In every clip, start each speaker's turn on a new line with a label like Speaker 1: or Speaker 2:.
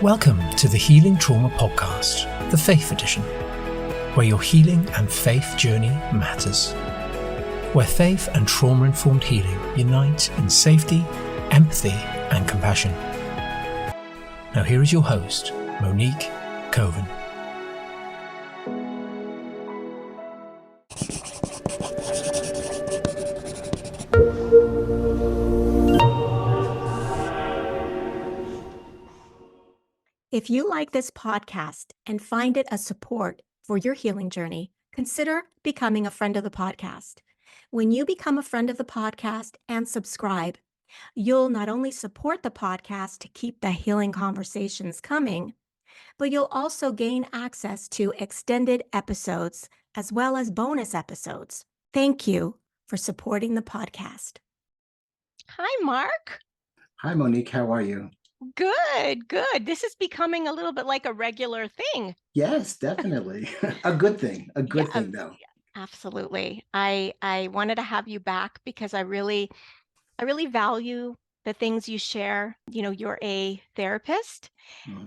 Speaker 1: Welcome to the Healing Trauma Podcast, the Faith Edition, where your healing and faith journey matters. Where faith and trauma-informed healing unite in safety, empathy, and compassion. Now here is your host, Monique Coven.
Speaker 2: If you like this podcast and find it a support for your healing journey, consider becoming a friend of the podcast. When you become a friend of the podcast and subscribe, you'll not only support the podcast to keep the healing conversations coming, but you'll also gain access to extended episodes as well as bonus episodes. Thank you for supporting the podcast. Hi, Mark.
Speaker 3: Hi, Monique. How are you?
Speaker 2: Good. This is becoming a little bit like a regular thing.
Speaker 3: Yes, definitely. A good thing. A good thing, though.
Speaker 2: Absolutely. I wanted to have you back because I really value the things you share. You know, you're a therapist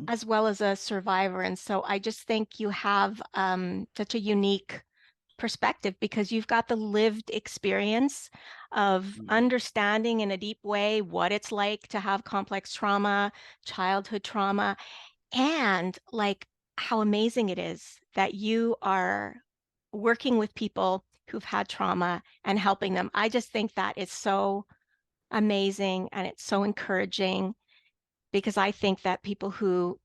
Speaker 2: as well as a survivor. And so I just think you have such a unique perspective because you've got the lived experience of understanding in a deep way what it's like to have complex trauma, childhood trauma, and like how amazing it is that you are working with people who've had trauma and helping them. I just think that is so amazing and it's so encouraging because I think that people who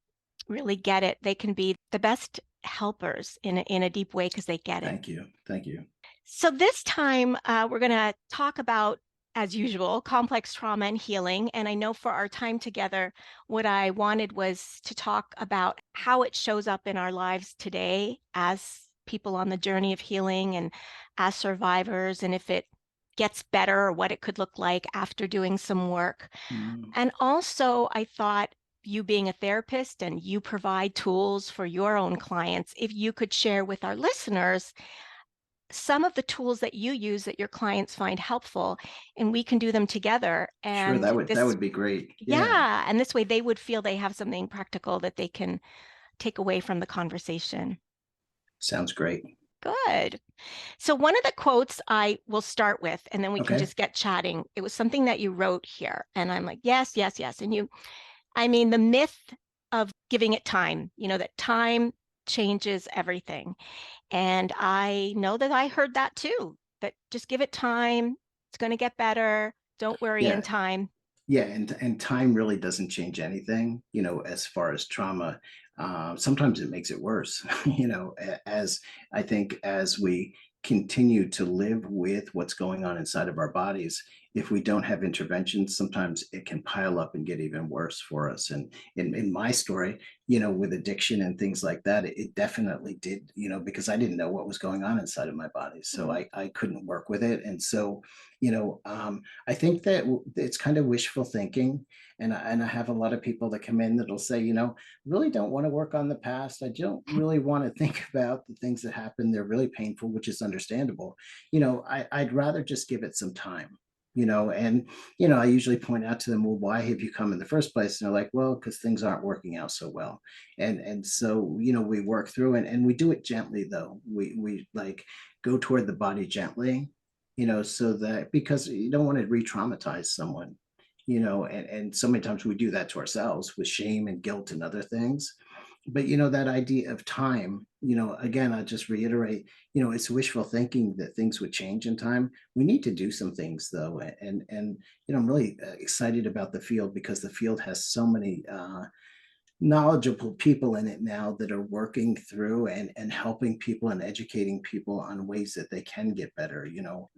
Speaker 2: really get it, they can be the best helpers in a deep way because they get it.
Speaker 3: Thank you.
Speaker 2: So this time we're going to talk about, as usual, complex trauma and healing. And I know for our time together, what I wanted was to talk about how it shows up in our lives today as people on the journey of healing and as survivors, and if it gets better or what it could look like after doing some work. And also I thought, you being a therapist and you provide tools for your own clients, if you could share with our listeners some of the tools that you use that your clients find helpful, and we can do them together. And
Speaker 3: sure, that would be great.
Speaker 2: Yeah, and this way they would feel they have something practical that they can take away from the conversation.
Speaker 3: Sounds great.
Speaker 2: Good. So one of the quotes I will start with, and then we can just get chatting. It was something that you wrote here, and I'm like, yes. And the myth of giving it time, that time changes everything. And I know that I heard that too, that just give it time. It's going to get better. Don't worry in time.
Speaker 3: Yeah, and time really doesn't change anything, as far as trauma. Sometimes it makes it worse, as I think as we continue to live with what's going on inside of our bodies, if we don't have interventions, sometimes it can pile up and get even worse for us. And in my story, with addiction and things like that, it definitely did, because I didn't know what was going on inside of my body. So I couldn't work with it. And so, I think that it's kind of wishful thinking. And I have a lot of people that come in that'll say, really don't want to work on the past. I don't really want to think about the things that happened. They're really painful, which is understandable. I'd rather just give it some time. I usually point out to them, well, why have you come in the first place? And they're like, well, because things aren't working out so well. And so, we work through it, and we do it gently, though. We like go toward the body gently, so that, because you don't want to re-traumatize someone, and so many times we do that to ourselves with shame and guilt and other things. But that idea of time, again, I just reiterate, it's wishful thinking that things would change in time. We need to do some things, though. And I'm really excited about the field because the field has so many knowledgeable people in it now that are working through and helping people and educating people on ways that they can get better.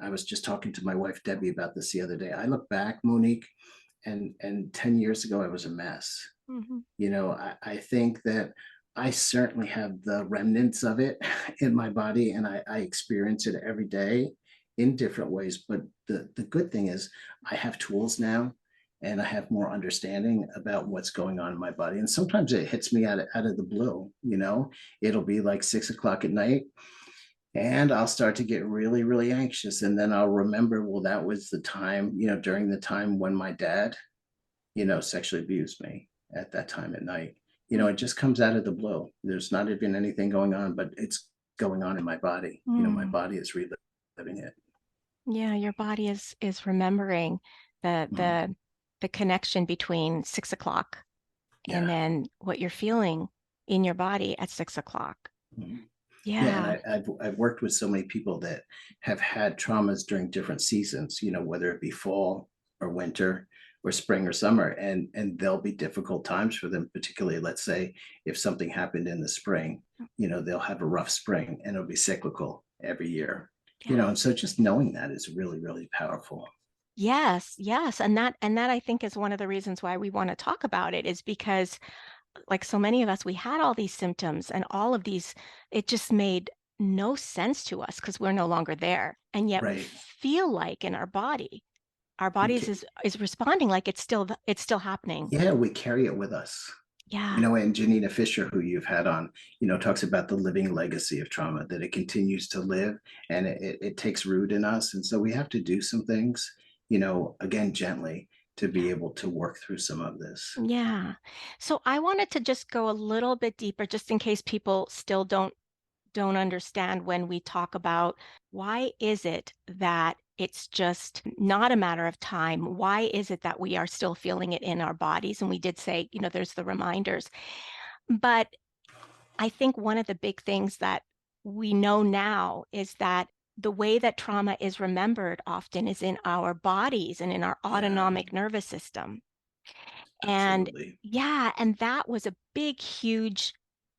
Speaker 3: I was just talking to my wife, Debbie, about this the other day. I look back, Monique, and 10 years ago, I was a mess. I think that I certainly have the remnants of it in my body, and I experience it every day in different ways. But the good thing is I have tools now, and I have more understanding about what's going on in my body. And sometimes it hits me out of the blue. It'll be like 6 o'clock at night, and I'll start to get really, really anxious. And then I'll remember, well, that was the time, during the time when my dad, sexually abused me at that time at night. It just comes out of the blue. There's not even anything going on, but it's going on in my body. My
Speaker 2: Mm.
Speaker 3: body is reliving it.
Speaker 2: Yeah, your body is remembering the
Speaker 3: Mhm.
Speaker 2: the the connection between 6 o'clock and
Speaker 3: Yeah.
Speaker 2: then what you're feeling in your body at 6 o'clock.
Speaker 3: Mhm. Yeah, and
Speaker 2: Yeah.
Speaker 3: I've worked with so many people that have had traumas during different seasons, whether it be fall or winter or spring or summer, and there'll be difficult times for them, particularly, let's say, if something happened in the spring, they'll have a rough spring and it'll be cyclical every year.
Speaker 2: Yeah.
Speaker 3: And so just knowing that is really, really powerful.
Speaker 2: Yes, yes. And that I think is one of the reasons why we want to talk about it is because like so many of us, we had all these symptoms and all of these, it just made no sense to us because we're no longer there. And yet we
Speaker 3: Right.
Speaker 2: feel like in our
Speaker 3: We
Speaker 2: bodies
Speaker 3: ca-
Speaker 2: is responding like it's still happening.
Speaker 3: yeah, we carry it with us.
Speaker 2: Yeah.
Speaker 3: And Janina Fisher, who you've had on, talks about the living legacy of trauma, that it continues to live and it takes root in us. And so we have to do some things, again, gently to be
Speaker 2: Yeah.
Speaker 3: able to work through some of this.
Speaker 2: Yeah. So I wanted to just go a little bit deeper just in case people still don't understand when we talk about why is it that it's just not a matter of time? Why is it that we are still feeling it in our bodies? And we did say, there's the reminders. But I think one of the big things that we know now is that the way that trauma is remembered often is in our bodies and in our
Speaker 3: Yeah,
Speaker 2: autonomic nervous system. And
Speaker 3: absolutely.
Speaker 2: yeah, and that was a big, huge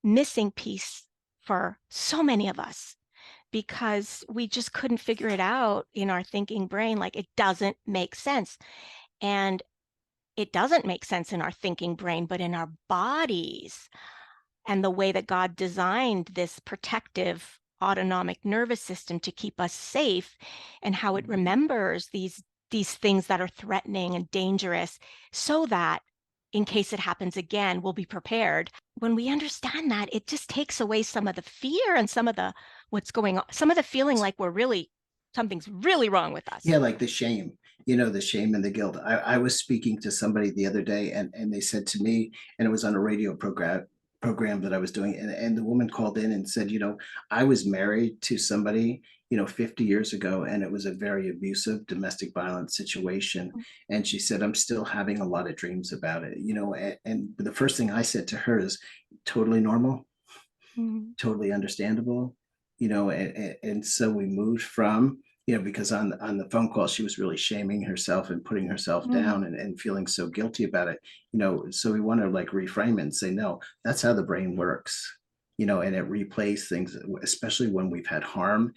Speaker 2: missing piece for so many of us because we just couldn't figure it out in our thinking brain. Like it doesn't make sense. And it doesn't make sense in our thinking brain, but in our bodies and the way that God designed this protective autonomic nervous system to keep us safe and how it
Speaker 3: Mhm.
Speaker 2: remembers these things that are threatening and dangerous so that in case it happens again we'll be prepared. When we understand that, it just takes away some of the fear and some of the what's going on, some of the feeling like we're really something's really wrong with us.
Speaker 3: Yeah, like the shame and the guilt. I was speaking to somebody the other day and they said to me, and it was on a radio program that I was doing, and the woman called in and said, I was married to somebody, 50 years ago, and it was a very abusive domestic violence situation. And she said, I'm still having a lot of dreams about it, and the first thing I said to her is totally normal,
Speaker 2: Mhm.
Speaker 3: totally understandable, and so we moved from, because on the phone call she was really shaming herself and putting herself
Speaker 2: Mm,
Speaker 3: down and feeling so guilty about it, so we want to like reframe it and say, no, that's how the brain works, and it replays things, especially when we've had harm.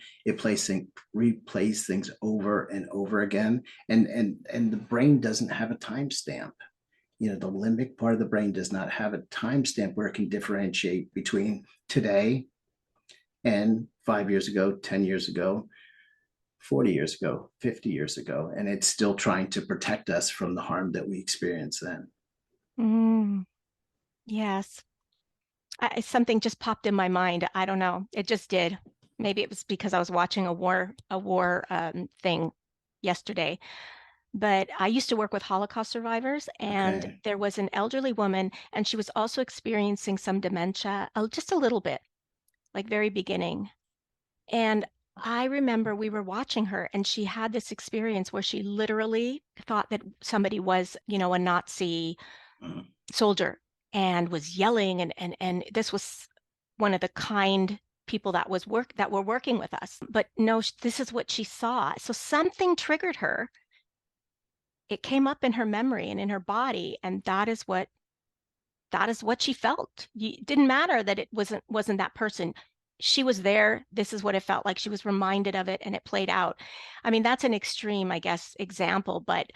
Speaker 3: Replays things over and over again, and the brain doesn't have a timestamp. The limbic part of the brain does not have a timestamp where it can differentiate between today and 5 years ago, 10 years ago, 40 years ago, 50 years ago. And it's still trying to protect us from the harm that we experienced then.
Speaker 2: mm, yes. Something just popped in my mind. I don't know. It just did. Maybe it was because I was watching a war thing yesterday. But I used to work with Holocaust survivors, and
Speaker 3: Okay.
Speaker 2: there was an elderly woman, and she was also experiencing some dementia, just a little bit, like very beginning. And I remember we were watching her, and she had this experience where she literally thought that somebody was, a Nazi
Speaker 3: Mhm.
Speaker 2: soldier and was yelling and this was one of the kind people that were working with us, but no, this is what she saw, so something triggered her. It came up in her memory and in her body, and that is what she felt. It didn't matter that it wasn't that person. She was there. This is what it felt like. She was reminded of it and it played out. I mean, that's an extreme, I guess, example, but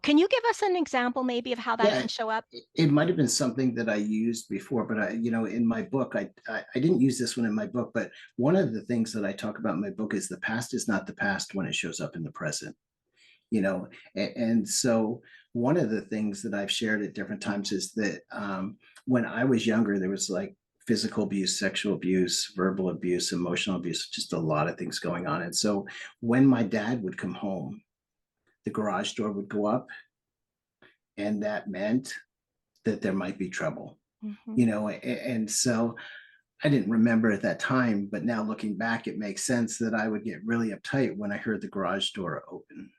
Speaker 2: can you give us an example maybe of how that
Speaker 3: Yeah,
Speaker 2: can show up?
Speaker 3: it might have been something that I used before, but in my book, I didn't use this one in my book, but one of the things that I talk about in my book is the past is not the past when it shows up in the present. And so one of the things that I've shared at different times is that when I was younger, there was like physical abuse, sexual abuse, verbal abuse, emotional abuse, just a lot of things going on. And so when my dad would come home, the garage door would go up, and that meant that there might be trouble.
Speaker 2: Mhm.
Speaker 3: And so I didn't remember at that time, but now looking back, it makes sense that I would get really uptight when I heard the garage door open.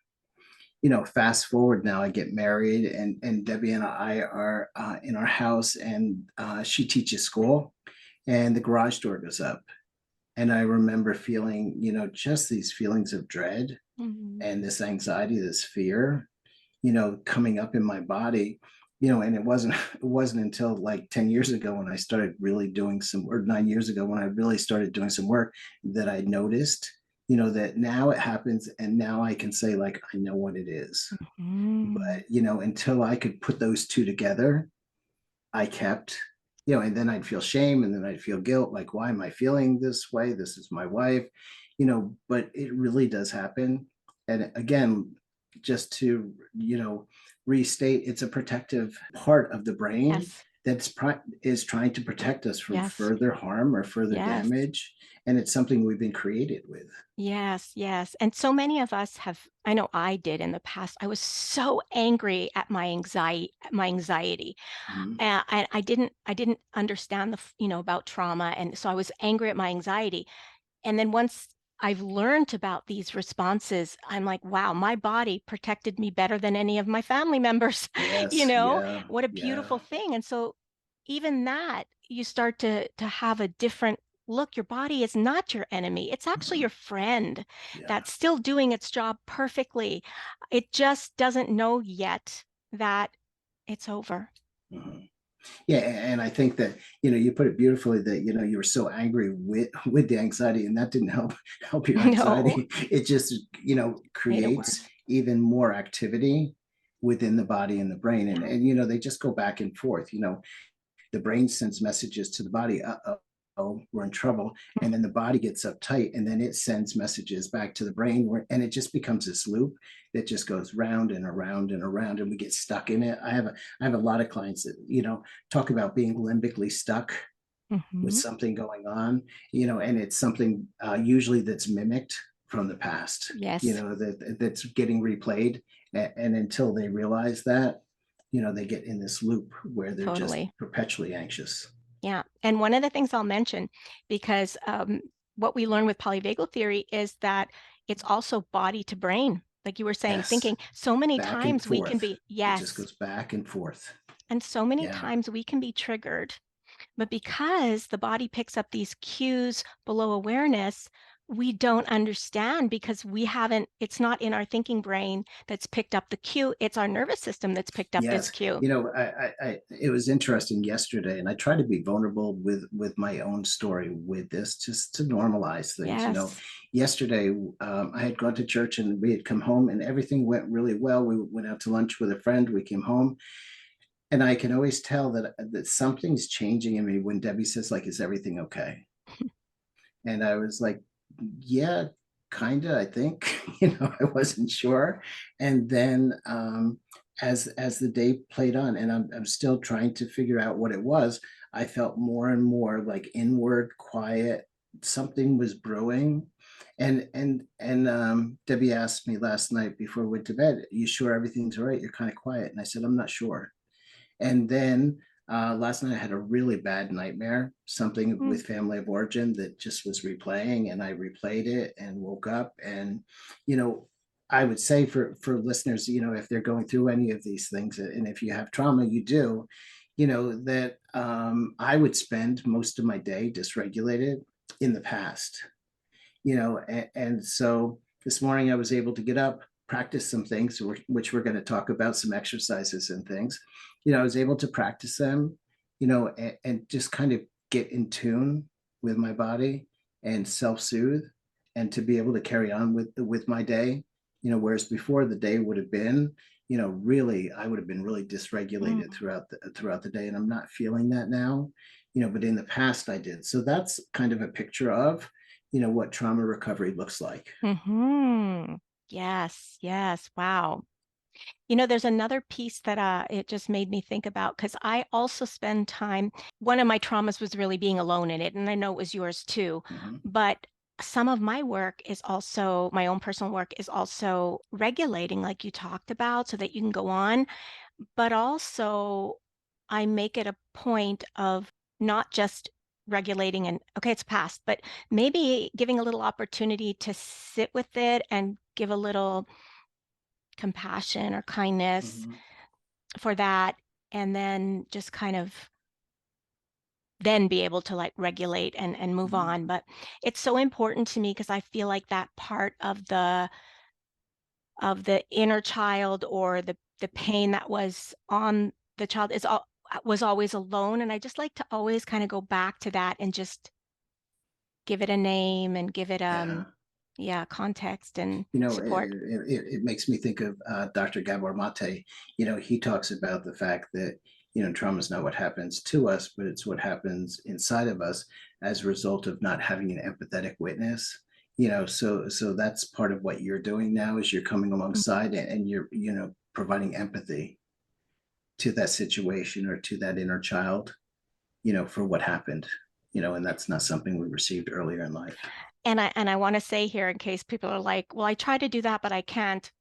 Speaker 3: Fast forward now, I get married, and Debbie and I are in our house, and she teaches school, and the garage door goes up. And I remember feeling, just these feelings of dread
Speaker 2: Mhm.
Speaker 3: and this anxiety, this fear, coming up in my body. And it wasn't until like 10 years ago when I started really doing some, or 9 years ago when I really started doing some work, that I noticed, that now it happens, and now I can say, like, I know what it is.
Speaker 2: Mhm.
Speaker 3: But until I could put those two together, I kept, and then I'd feel shame, and then I'd feel guilt, like, why am I feeling this way? This is my wife, but it really does happen. And again, just to, restate, it's a protective part of the brain
Speaker 2: Yes.
Speaker 3: is trying to protect us from
Speaker 2: Yes.
Speaker 3: further harm or further
Speaker 2: Yes.
Speaker 3: damage. And it's something we've been created with.
Speaker 2: Yes, yes. And so many of us have, I know I did in the past. I was so angry at my anxiety.
Speaker 3: Mhm.
Speaker 2: And I didn't understand about trauma. And so I was angry at my anxiety. And then once I've learned about these responses, I'm like, wow, my body protected me better than any of my family members. you
Speaker 3: Yes.
Speaker 2: know,
Speaker 3: Yeah.
Speaker 2: what a beautiful
Speaker 3: Yeah.
Speaker 2: thing. And so even that, you start to have a different look. Your body is not your enemy. It's actually
Speaker 3: Mhm.
Speaker 2: your friend
Speaker 3: Yeah.
Speaker 2: that's still doing its job perfectly. It just doesn't know yet that it's over.
Speaker 3: Mhm. Yeah, and I think that, you put it beautifully, that, you were so angry with the anxiety, and that didn't help help your
Speaker 2: No,
Speaker 3: anxiety. It just,
Speaker 2: made it
Speaker 3: creates
Speaker 2: worse.
Speaker 3: even more activity within the body and the brain. And
Speaker 2: Yeah.
Speaker 3: they just go back and forth. The brain sends messages to the body, uh-oh, we're in trouble. And then the body gets uptight, and then it sends messages back to the brain, and it just becomes this loop that just goes round and around and around, and we get stuck in it. I have a lot of clients that, talk about being limbically stuck with
Speaker 2: Hmm.
Speaker 3: something going on, and it's something usually that's mimicked from the past,
Speaker 2: Yes,
Speaker 3: that's getting replayed. And until they realize that, they get in this loop where they're just
Speaker 2: totally.
Speaker 3: perpetually anxious.
Speaker 2: Yeah. And one of the things I'll mention, because what we learn with polyvagal theory is that it's also body to brain. Like you were saying,
Speaker 3: Yes,
Speaker 2: thinking so many
Speaker 3: back and
Speaker 2: times we can
Speaker 3: forth.
Speaker 2: be,
Speaker 3: It just
Speaker 2: yes,
Speaker 3: goes back and forth.
Speaker 2: and so many
Speaker 3: Yeah.
Speaker 2: times we can be triggered. But because the body picks up these cues below awareness, we don't understand because we haven't, it's not in our thinking brain that's picked up the cue. It's our nervous system that's picked up this
Speaker 3: Yes.
Speaker 2: cue.
Speaker 3: It was interesting yesterday, and I try to be vulnerable with my own story with this, just to normalize things.
Speaker 2: Yes.
Speaker 3: Yesterday, I had gone to church, and we had come home, and everything went really well. We went out to lunch with a friend. We came home, and I can always tell that something's changing in me when Debbie says, like, "Is everything okay?" And I was like, yeah, kind of, I think. I wasn't sure. And then as the day played on, and I'm still trying to figure out what it was, I felt more and more like inward quiet. Something was brewing. And Debbie asked me last night before we went to bed, "You sure everything's all right? You're kind of quiet." And I said, "I'm not sure." And then last night I had a really bad nightmare, something
Speaker 2: Mm.
Speaker 3: with family of origin that just was replaying, and I replayed it and woke up. And you know, I would say for listeners, if they're going through any of these things, and if you have trauma, you do, that I would spend most of my day dysregulated in the past. And so this morning I was able to get up, practice some things, which we're going to talk about, some exercises and things. I was able to practice them, and just kind of get in tune with my body and self-soothe, and to be able to carry on with my day. Whereas before, the day would have been, really, I would have been really dysregulated
Speaker 2: Mm.
Speaker 3: throughout the day, and I'm not feeling that now. But in the past I did. So that's kind of a picture of, what trauma recovery looks like.
Speaker 2: Hmm. Yes, yes. Wow. There's another piece that it just made me think about because I also spend time. One of my traumas was really being alone in it, and I know it was yours too.
Speaker 3: Mhm.
Speaker 2: But some of my work is also my own personal work is also regulating, like you talked about, so that you can go on, but also I make it a point of not just regulating and, okay, it's past, but maybe giving a little opportunity to sit with it and give a little compassion or kindness
Speaker 3: Mhm.
Speaker 2: for that, and then just kind of then be able to like regulate and move
Speaker 3: Mhm.
Speaker 2: on. But it's so important to me because I feel like that part of the inner child or the pain that was on the child is all was always alone. And I just like to always kind of go back to that and just give it a name and give it
Speaker 3: Yeah.
Speaker 2: yeah, context and
Speaker 3: You know,
Speaker 2: support.
Speaker 3: it makes me think of Dr. Gabor Mate. You know, he talks about the fact that, you know, trauma is not what happens to us, but it's what happens inside of us as a result of not having an empathetic witness. You know, so that's part of what you're doing now is you're coming
Speaker 2: Mm.
Speaker 3: alongside and you're, you know, providing empathy to that situation or to that inner child, you know, for what happened, you know, and that's not something we received earlier in life.
Speaker 2: And I want to say here in case people are like, well, I try to do that, but I can't.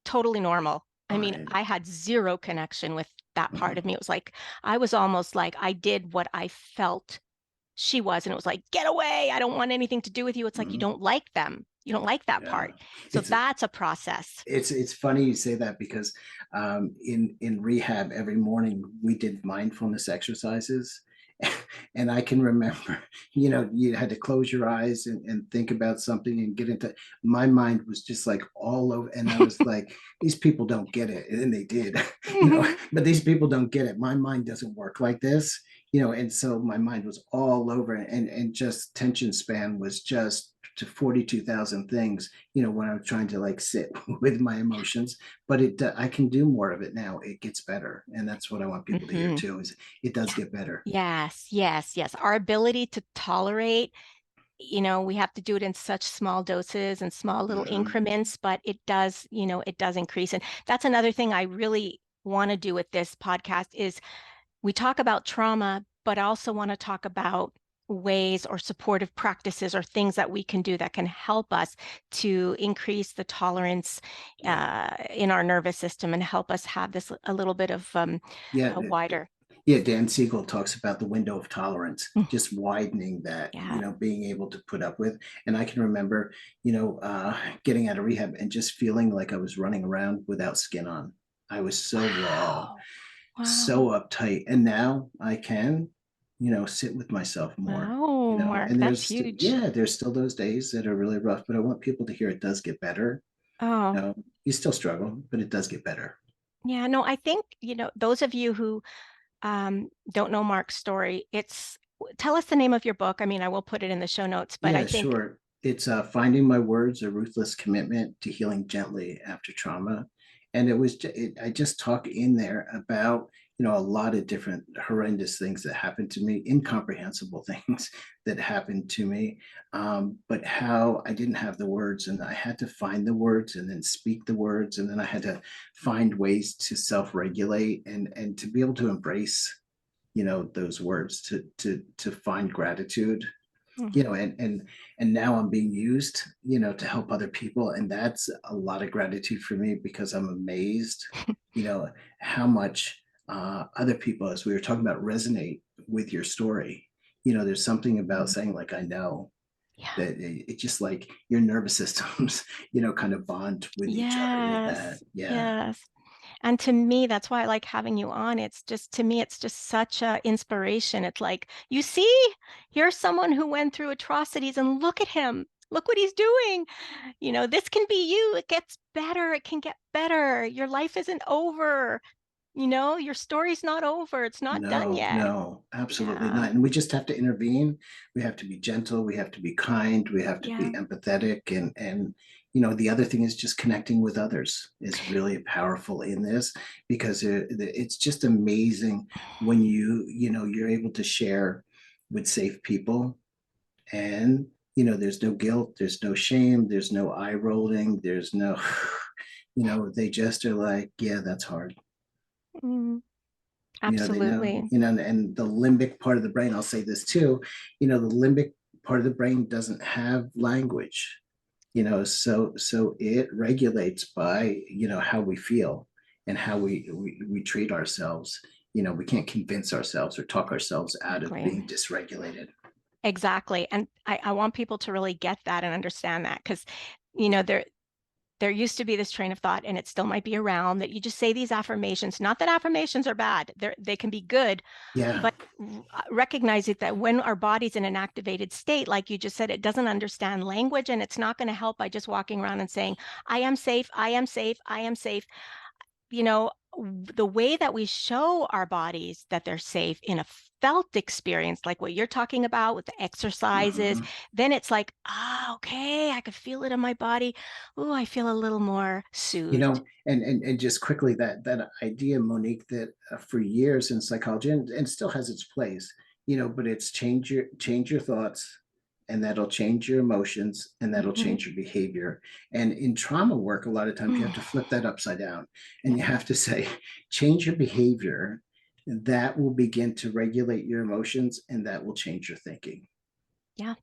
Speaker 2: Totally normal. I mean,
Speaker 3: Right.
Speaker 2: I had zero connection with that part
Speaker 3: Mhm.
Speaker 2: of me. It was like I was almost like I did what I felt she was, and it was like, get away. I don't want anything to do with you. It's like you
Speaker 3: Mhm.
Speaker 2: don't like them. You don't like that
Speaker 3: Yeah.
Speaker 2: part. So
Speaker 3: It's
Speaker 2: that's a process.
Speaker 3: it's funny you say that because in rehab every morning we did mindfulness exercises, and I can remember, you know, you had to close your eyes and think about something and get into. My mind was just like all over, and I was like, these people don't get it, and they did, you know, but these people don't get it. My mind doesn't work like this, you know, and so my mind was all over, and just tension span was just to 42,000 things, you know, when I'm trying to like sit with my emotions, but I can do more of it now. It gets better. And that's what I want people to hear
Speaker 2: Hmm.
Speaker 3: too, is it does get better.
Speaker 2: Yes, yes, yes. Our ability to tolerate, we have to do it in such small doses and small little
Speaker 3: Hmm.
Speaker 2: increments, but it does, it does increase. And that's another thing I really want to do with this podcast is we talk about trauma, but I also want to talk about ways or supportive practices or things that we can do that can help us to increase the tolerance
Speaker 3: Yeah.
Speaker 2: in our nervous system and help us have this a little bit of
Speaker 3: Yeah.
Speaker 2: a wider.
Speaker 3: Yeah. Dan Siegel talks about the window of tolerance,
Speaker 2: Mm.
Speaker 3: just widening that,
Speaker 2: Yeah.
Speaker 3: you know, being able to put up with. And I can remember, you know, getting out of rehab and just feeling like I was running around without skin on. I was so raw,
Speaker 2: Wow.
Speaker 3: so
Speaker 2: Wow.
Speaker 3: uptight, and now I can, you know, sit with myself more, you
Speaker 2: Wow,
Speaker 3: know.
Speaker 2: Mark,
Speaker 3: And
Speaker 2: that's huge.
Speaker 3: there's still those days that are really rough, but I want people to hear it does get better. You
Speaker 2: Oh,
Speaker 3: know, you still struggle, but it does get better.
Speaker 2: yeah, no, I think, those of you who don't know Mark's story, tell us the name of your book. I mean, I will put it in the show notes, but I
Speaker 3: Yeah,
Speaker 2: think,
Speaker 3: sure. It's Finding My Words, a Ruthless Commitment to Healing Gently After Trauma. And I just talk in there about, you know, a lot of different horrendous things that happened to me, incomprehensible things that happened to me, but how I didn't have the words and I had to find the words and then speak the words. And then I had to find ways to self-regulate and to be able to embrace, you know, those words, to find gratitude,
Speaker 2: mm,
Speaker 3: you know, and now I'm being used, you know, to help other people, and that's a lot of gratitude for me because I'm amazed, you know, how much other people, as we were talking about, resonate with your story. You know, there's something about
Speaker 2: mm,
Speaker 3: saying like I know
Speaker 2: yeah.
Speaker 3: that it just like your nervous systems, you know, kind of bond with each other with that.
Speaker 2: Yes,
Speaker 3: Yeah.
Speaker 2: yes. And to me, that's why I like having you on. It's just, to me, it's just such a inspiration. It's like, you see, here's someone who went through atrocities and look at him. Look what he's doing. This can be you. It gets better. It can get better. Your life isn't over. Your story's not over. It's not done
Speaker 3: No,
Speaker 2: yet.
Speaker 3: no, absolutely
Speaker 2: Yeah.
Speaker 3: not. And we just have to intervene. We have to be gentle. We have to be kind. We have to
Speaker 2: Yeah.
Speaker 3: be empathetic. And you know, the other thing is just connecting with others is really powerful in this because it's just amazing when you know, you're able to share with safe people and, you know, there's no guilt, there's no shame, there's no eye rolling, there's no, you know, they just are like, yeah, that's hard.
Speaker 2: Mm,
Speaker 3: You know, they know,
Speaker 2: absolutely.
Speaker 3: you know, and the limbic part of the brain, I'll say this too, you know, the limbic part of the brain doesn't have language, you know, so it regulates by, you know, how we feel and how we treat ourselves. we can't convince ourselves or talk ourselves out of
Speaker 2: Agree.
Speaker 3: being dysregulated.
Speaker 2: Exactly. And I want people to really get that and understand that because, there used to be this train of thought, and it still might be around, that you just say these affirmations. Not that affirmations are bad; they can be good,
Speaker 3: Yeah.
Speaker 2: but recognize it that when our body's in an activated state, like you just said, it doesn't understand language, and it's not going to help by just walking around and saying, "I am safe. I am safe. I am safe." The way that we show our bodies that they're safe in a felt experience, like what you're talking about with the exercises,
Speaker 3: Mhm.
Speaker 2: then it's like, okay, I could feel it in my body. Oh, I feel a little more soothed.
Speaker 3: And just quickly, that idea, Monique, that for years in psychology, and still has its place, but it's change your thoughts, and that'll change your emotions, and that'll
Speaker 2: Mhm.
Speaker 3: change your behavior. And in trauma work, a lot of times you have to flip that upside down, and
Speaker 2: Yeah,
Speaker 3: you have to say, change your behavior, and that will begin to regulate your emotions, and that will change your thinking.
Speaker 2: yeah.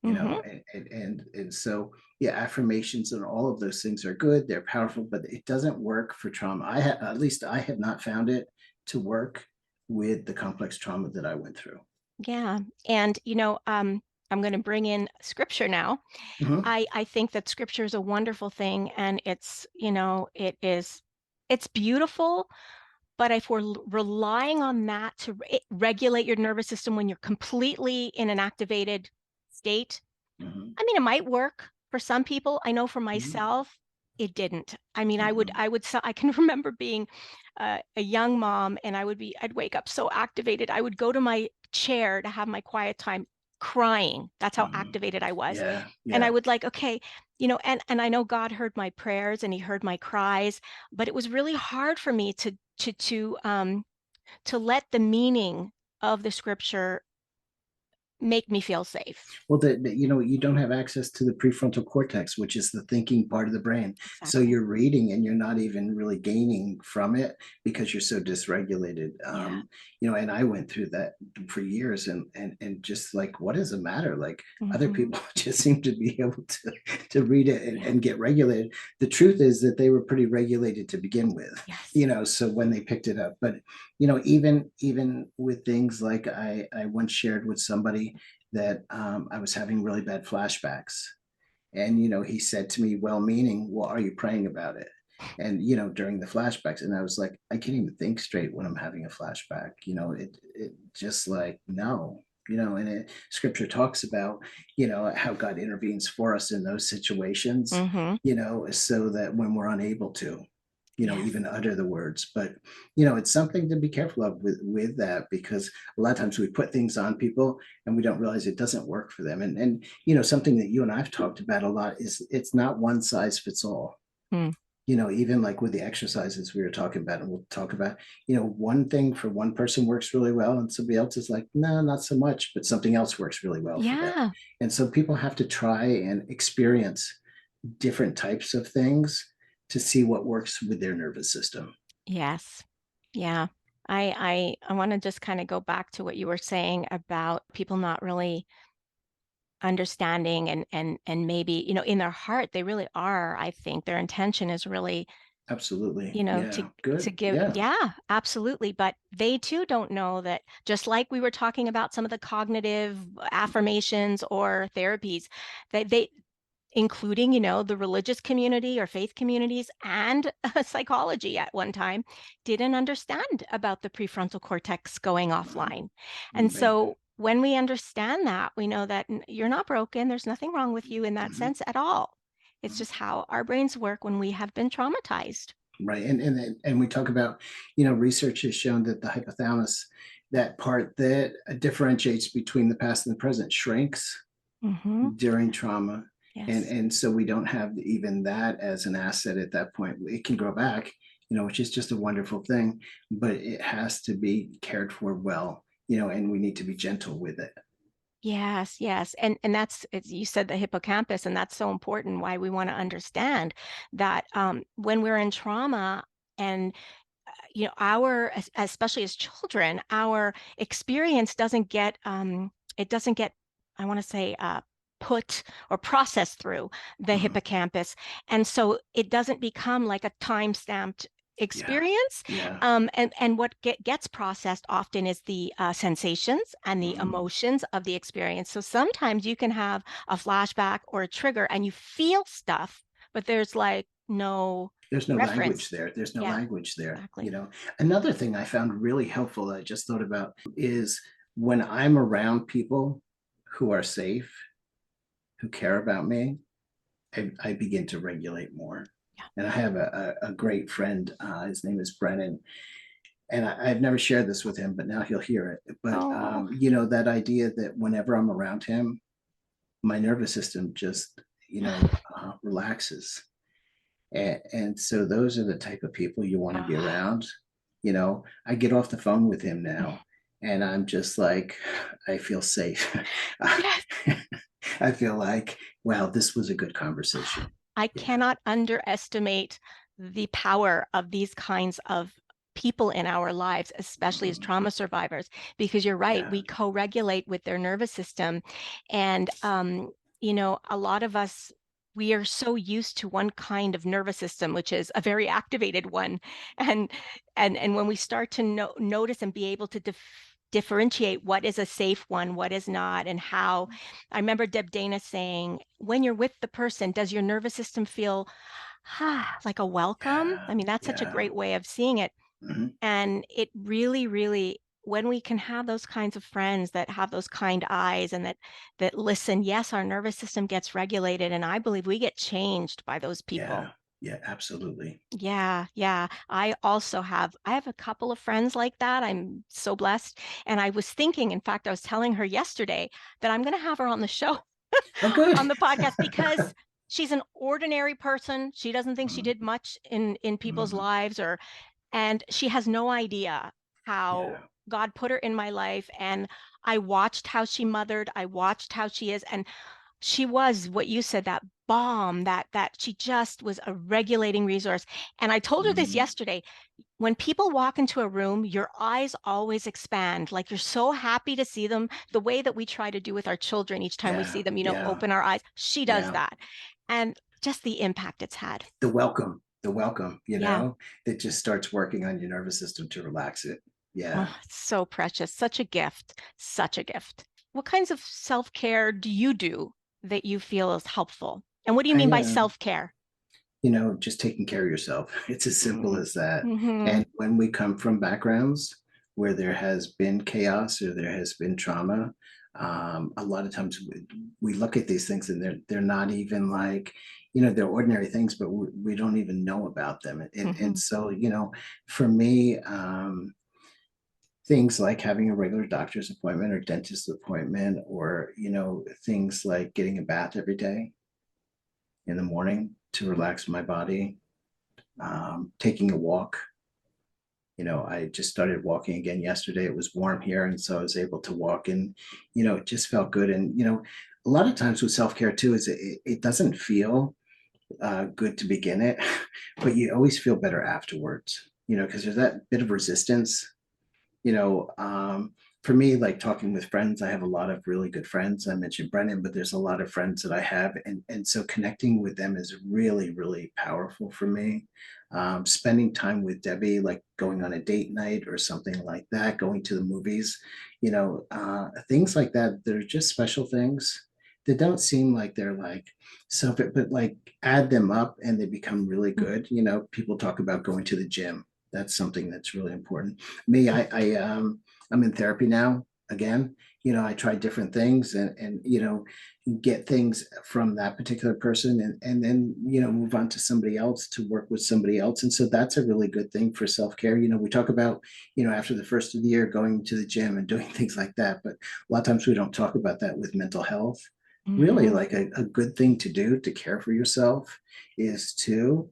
Speaker 2: Hmm.
Speaker 3: And so, yeah, affirmations and all of those things are good, they're powerful, but it doesn't work for trauma. At least I have not found it to work with the complex trauma that I went through.
Speaker 2: Yeah. And, I'm going to bring in scripture now.
Speaker 3: Mhm.
Speaker 2: I think that scripture is a wonderful thing, and it's beautiful. But if we're relying on that to regulate your nervous system when you're completely in an activated state,
Speaker 3: Mhm.
Speaker 2: I mean, it might work for some people. I know for
Speaker 3: Mhm.
Speaker 2: myself, it didn't. I mean,
Speaker 3: Mhm.
Speaker 2: I can remember being a young mom, and I'd wake up so activated. I would go to my chair to have my quiet time crying. That's how
Speaker 3: Mhm.
Speaker 2: activated I was.
Speaker 3: Yeah,
Speaker 2: And I
Speaker 3: yeah.
Speaker 2: would like, okay, and I know God heard my prayers and he heard my cries, but it was really hard for me to let the meaning of the scripture make me feel safe.
Speaker 3: Well, you don't have access to the prefrontal cortex, which is the thinking part of the brain. So
Speaker 2: Exactly.
Speaker 3: you're reading and you're not even really gaining from it because you're so dysregulated.
Speaker 2: Yeah.
Speaker 3: And I went through that for years, and just like, what does it matter? Like, other
Speaker 2: Hmm.
Speaker 3: people just seem to be able to read it and,
Speaker 2: Yeah.
Speaker 3: and get regulated. The truth is that they were pretty regulated to begin with,
Speaker 2: Yes.
Speaker 3: so when they picked it up. But even with things like, I once shared with somebody that I was having really bad flashbacks. And, he said to me, well meaning, well, are you praying about it? And, during the flashbacks, and I was like, I can't even think straight when I'm having a flashback. It just like, no, scripture talks about, how God intervenes for us in those situations,
Speaker 2: Hmm.
Speaker 3: so that when we're unable to,
Speaker 2: Yes.
Speaker 3: even utter the words. But, it's something to be careful of with that, because a lot of times we put things on people and we don't realize it doesn't work for them. And something that you and I've talked about a lot is it's not one size fits all.
Speaker 2: Mm.
Speaker 3: Even like with the exercises we were talking about, and we'll talk about, one thing for one person works really well, and somebody else is like, no, not so much, but something else works really well for them.
Speaker 2: Yeah.
Speaker 3: And so people have to try and experience different types of things to see what works with their nervous system.
Speaker 2: Yes. Yeah. I want to just kind of go back to what you were saying about people not really understanding, and maybe, in their heart they really are. I think their intention is really,
Speaker 3: Absolutely.
Speaker 2: to
Speaker 3: Yeah. Good.
Speaker 2: give,
Speaker 3: Yeah.
Speaker 2: yeah, absolutely, but they too don't know that, just like we were talking about some of the cognitive affirmations or therapies, that they including, the religious community or faith communities and psychology at one time, didn't understand about the prefrontal cortex going
Speaker 3: Mhm.
Speaker 2: offline. And
Speaker 3: Right.
Speaker 2: so when we understand that, we know that you're not broken. There's nothing wrong with you in that
Speaker 3: Mhm.
Speaker 2: sense at all. It's
Speaker 3: Mhm.
Speaker 2: just how our brains work when we have been traumatized.
Speaker 3: Right. And we talk about, research has shown that the hypothalamus, that part that differentiates between the past and the present, shrinks
Speaker 2: Hmm.
Speaker 3: during trauma. And
Speaker 2: Yes.
Speaker 3: and so we don't have even that as an asset at that point. It can grow back, which is just a wonderful thing, but it has to be cared for well, and we need to be gentle with it.
Speaker 2: Yes, yes. And that's, you said the hippocampus, and that's so important, why we want to understand that when we're in trauma, and especially as children, our experience doesn't get, I want to say, put or processed through the
Speaker 3: Mhm.
Speaker 2: hippocampus. And so it doesn't become like a time stamped experience.
Speaker 3: Yeah.
Speaker 2: And what gets processed often is the sensations and the
Speaker 3: Mhm.
Speaker 2: emotions of the experience. So sometimes you can have a flashback or a trigger and you feel stuff, but there's like no
Speaker 3: There's no language
Speaker 2: reference.
Speaker 3: there. There's no
Speaker 2: Yeah,
Speaker 3: language there,
Speaker 2: exactly.
Speaker 3: Another thing I found really helpful that I just thought about is when I'm around people who are safe, who care about me, I begin to regulate more.
Speaker 2: Yeah.
Speaker 3: And I have a great friend, his name is Brennan, and I've never shared this with him, but now he'll hear it. But,
Speaker 2: Oh,
Speaker 3: that idea that whenever I'm around him, my nervous system just, relaxes. And so those are the type of people you want to be around. I get off the phone with him now and I'm just like, I feel safe.
Speaker 2: yes.
Speaker 3: I feel like, wow, this was a good conversation.
Speaker 2: I
Speaker 3: Yeah.
Speaker 2: cannot underestimate the power of these kinds of people in our lives, especially as
Speaker 3: Mhm.
Speaker 2: trauma survivors, because you're right,
Speaker 3: Yeah.
Speaker 2: we co-regulate with their nervous system. And, a lot of us, we are so used to one kind of nervous system, which is a very activated one. And and when we start to notice and be able to differentiate what is a safe one, what is not, and how. I remember Deb Dana saying, when you're with the person, does your nervous system feel like a welcome?
Speaker 3: Yeah.
Speaker 2: I mean, that's such a
Speaker 3: Yeah.
Speaker 2: great way of seeing it.
Speaker 3: Mhm.
Speaker 2: And it really, really, when we can have those kinds of friends that have those kind eyes and that listen, yes, our nervous system gets regulated, and I believe we get changed by those people.
Speaker 3: Yeah. Yeah. Absolutely.
Speaker 2: Yeah, yeah. I have a couple of friends like that. I'm so blessed. And I was thinking, in fact, I was telling her yesterday that I'm going to have her on the show,
Speaker 3: Oh, good.
Speaker 2: on the podcast, because she's an ordinary person. She doesn't think she
Speaker 3: Mhm.
Speaker 2: did much in people's
Speaker 3: Mhm.
Speaker 2: lives, and she has no idea how
Speaker 3: Yeah.
Speaker 2: God put her in my life. And I watched how she mothered, I watched how she is, and she was what you said, that bomb, that she just was a regulating resource. And I told her this
Speaker 3: Mhm.
Speaker 2: yesterday. When people walk into a room, your eyes always expand, like you're so happy to see them, the way that we try to do with our children each time we
Speaker 3: Yeah.
Speaker 2: see them,
Speaker 3: Yeah.
Speaker 2: open our eyes. She does
Speaker 3: Yeah.
Speaker 2: that. And just the impact it's had.
Speaker 3: The welcome,
Speaker 2: Yeah.
Speaker 3: that just starts working on your nervous system to relax it. Yeah.
Speaker 2: Oh, it's so precious. Such a gift. Such a gift. What kinds of self-care do you do that you feel is helpful? And what do you
Speaker 3: I
Speaker 2: mean by self-care?
Speaker 3: just taking care of yourself. It's as simple as that.
Speaker 2: Mm-hmm.
Speaker 3: And when we come from backgrounds where there has been chaos or there has been trauma, a lot of times we look at these things and they're not even like, they're ordinary things, but we don't even know about them. And
Speaker 2: Mm-hmm.
Speaker 3: so, for me, things like having a regular doctor's appointment or dentist appointment, or, things like getting a bath every day in the morning to relax my body, taking a walk. I just started walking again yesterday. It was warm here, and so I was able to walk, and it just felt good. And a lot of times with self care too, is it doesn't feel good to begin it, but you always feel better afterwards. Because there's that bit of resistance. you know, um, for me, like talking with friends, I have a lot of really good friends. I mentioned Brennan, but there's a lot of friends that I have. And so connecting with them is really, really powerful for me. Spending time with Debbie, like going on a date night or something like that, going to the movies, things like that. They're just special things that don't seem like they're like so, but like add them up and they become really good. People talk about going to the gym. That's something that's really important. Me, I'm in therapy now again. I try different things and get things from that particular person and then move on to somebody else to work with somebody else. And so that's a really good thing for self-care. We talk about after the first of the year going to the gym and doing things like that, but a lot of times we don't talk about that with mental health. Really,
Speaker 2: Mm-hmm.
Speaker 3: like a good thing to do to care for yourself is to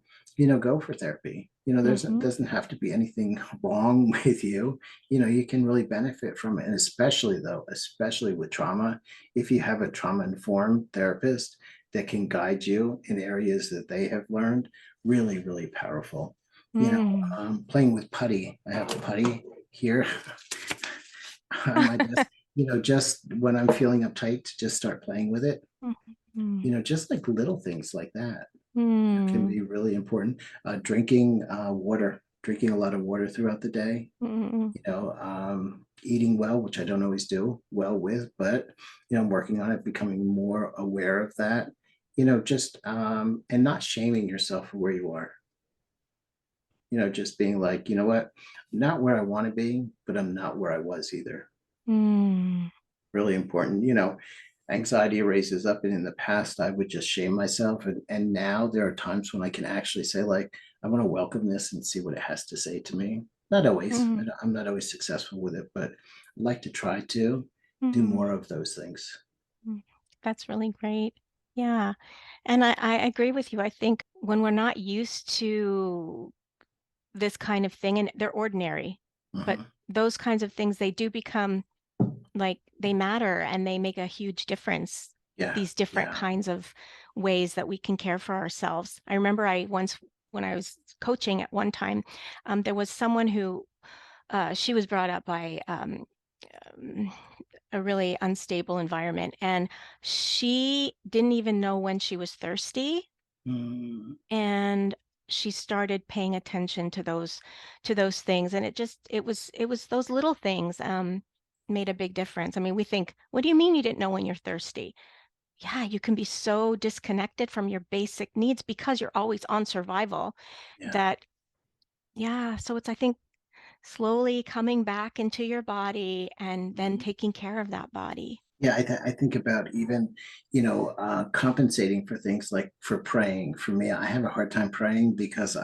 Speaker 3: go for therapy. There's
Speaker 2: Mm-hmm.
Speaker 3: doesn't have to be anything wrong with you. You can really benefit from it. And especially with trauma, if you have a trauma informed therapist that can guide you in areas that they have learned, really, really powerful.
Speaker 2: Mm.
Speaker 3: Playing with putty. I have putty here on my desk. Just when I'm feeling uptight, to just start playing with it.
Speaker 2: Mm.
Speaker 3: Just like little things like that can
Speaker 2: Mm.
Speaker 3: be really important. Drinking water, drinking a lot of water throughout the day,
Speaker 2: Mm,
Speaker 3: eating well, which I don't always do well with, but I'm working on it, becoming more aware of that, just and not shaming yourself for where you are. Just being like, you know what, I'm not where I want to be, but I'm not where I was either.
Speaker 2: mm,
Speaker 3: Really important. Anxiety raises up, and in the past I would just shame myself, and now there are times when I can actually say, like, I want to welcome this and see what it has to say to me. Not always.
Speaker 2: mm,
Speaker 3: I'm not always successful with it, but I like to try to do
Speaker 2: mm,
Speaker 3: more of those things.
Speaker 2: mm. That's really great. Yeah. And I agree with you. I think when we're not used to this kind of thing, and they're ordinary, but
Speaker 3: Hmm.
Speaker 2: those kinds of things, they do become like they matter and they make a huge difference.
Speaker 3: Yeah,
Speaker 2: These different
Speaker 3: yeah.
Speaker 2: kinds of ways that we can care for ourselves. I remember I once, when I was coaching at one time, there was someone who she was brought up by um, a really unstable environment, and she didn't even know when she was thirsty,
Speaker 3: Mm,
Speaker 2: and she started paying attention to those things, and it was those little things made a big difference. I mean, we think, what do you mean you didn't know when you're thirsty? Yeah, you can be so disconnected from your basic needs because you're always on survival
Speaker 3: yeah.
Speaker 2: that, yeah, so it's, I think, slowly coming back into your body and then
Speaker 3: Mhm.
Speaker 2: taking care of that body.
Speaker 3: Yeah, I think about even, compensating for things like for praying. For me, I have a hard time praying because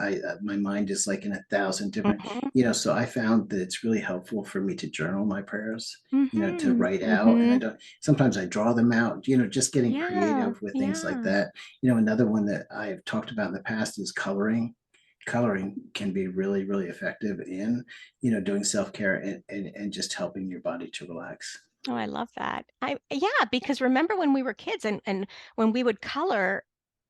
Speaker 3: my mind is like in a thousand different,
Speaker 2: Mhm.
Speaker 3: so I found that it's really helpful for me to journal my prayers, to
Speaker 2: Mhm.
Speaker 3: write out. And I
Speaker 2: Mhm.
Speaker 3: don't, sometimes I draw them out, just getting
Speaker 2: Yeah.
Speaker 3: creative with things like
Speaker 2: Yeah.
Speaker 3: that. Another one that I've talked about in the past is coloring. Coloring can be really, really effective in, doing self-care and just helping your body to relax.
Speaker 2: Oh, I love that. Yeah, because remember when we were kids and when we would color,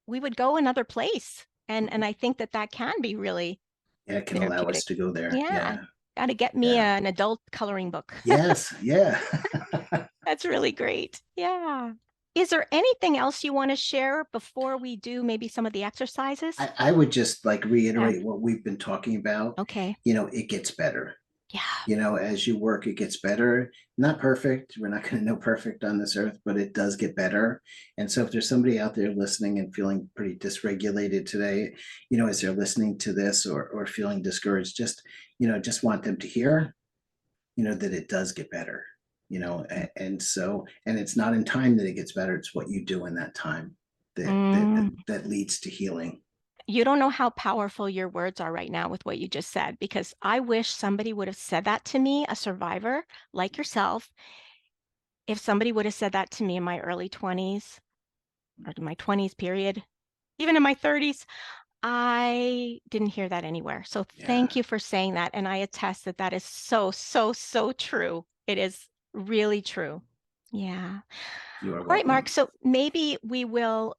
Speaker 2: we would go another place. And I think that that can be really
Speaker 3: Yeah, it can allow us
Speaker 2: therapeutic.
Speaker 3: to go there.
Speaker 2: Yeah.
Speaker 3: Yeah,
Speaker 2: Got to get me
Speaker 3: yeah.
Speaker 2: an adult coloring book.
Speaker 3: Yes, yeah.
Speaker 2: That's really great. Yeah. Is there anything else you want to share before we do maybe some of the exercises?
Speaker 3: I would just like
Speaker 2: Yeah.
Speaker 3: reiterate what we've been talking about.
Speaker 2: Okay.
Speaker 3: It gets better.
Speaker 2: Yeah.
Speaker 3: As you work, it gets better. Not perfect. We're not going to know perfect on this earth, but it does get better. And so if there's somebody out there listening and feeling pretty dysregulated today, as they're listening to this or feeling discouraged, just want them to hear, that it does get better, and it's not in time that it gets better. It's what you do in that time
Speaker 2: Mm.
Speaker 3: that leads to healing.
Speaker 2: You don't know how powerful your words are right now with what you just said, because I wish somebody would have said that to me, a survivor like yourself. If somebody would have said that to me in my early 20s or in my 20s period, even in my 30s, I didn't hear that anywhere. So
Speaker 3: Yeah,
Speaker 2: thank you for saying that. And I attest that that is so, so, so true. It is really true. Yeah.
Speaker 3: you are
Speaker 2: All right, Mark.
Speaker 3: welcome.
Speaker 2: So maybe we'll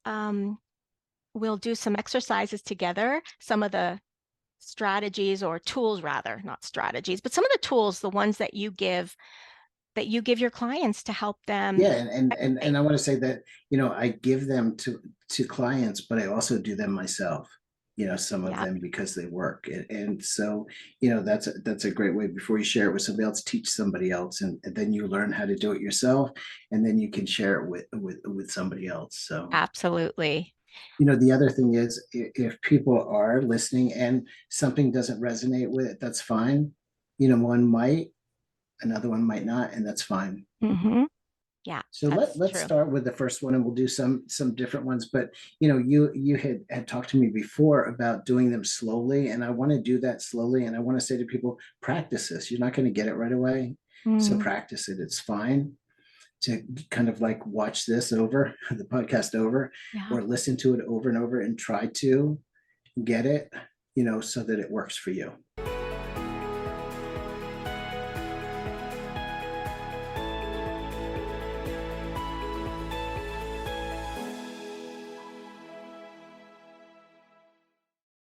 Speaker 2: do some exercises together, some of the strategies or tools, rather, not strategies, but some of the tools, the ones that you give your clients to help them
Speaker 3: Yeah, and
Speaker 2: regulate.
Speaker 3: I want to say that I give them to clients, but I also do them myself. Some of
Speaker 2: Yep,
Speaker 3: them because they work, and so that's a great way. Before you share it with somebody else, teach somebody else, and then you learn how to do it yourself, and then you can share it with somebody else. So
Speaker 2: absolutely.
Speaker 3: the other thing is, if people are listening and something doesn't resonate with it, that's fine. One might, another one might not, and that's fine.
Speaker 2: Hmm. Yeah,
Speaker 3: So
Speaker 2: that's
Speaker 3: let's
Speaker 2: true.
Speaker 3: start with the first one, and we'll do some different ones. But you had talked to me before about doing them slowly, and I want to do that slowly. And I want to say to people, practice this. You're not going to get it right away, so
Speaker 2: Mm,
Speaker 3: practice it. It's fine to kind of like watch this over the podcast over,
Speaker 2: yeah.
Speaker 3: or listen to it over and over and try to get it, so that it works for you.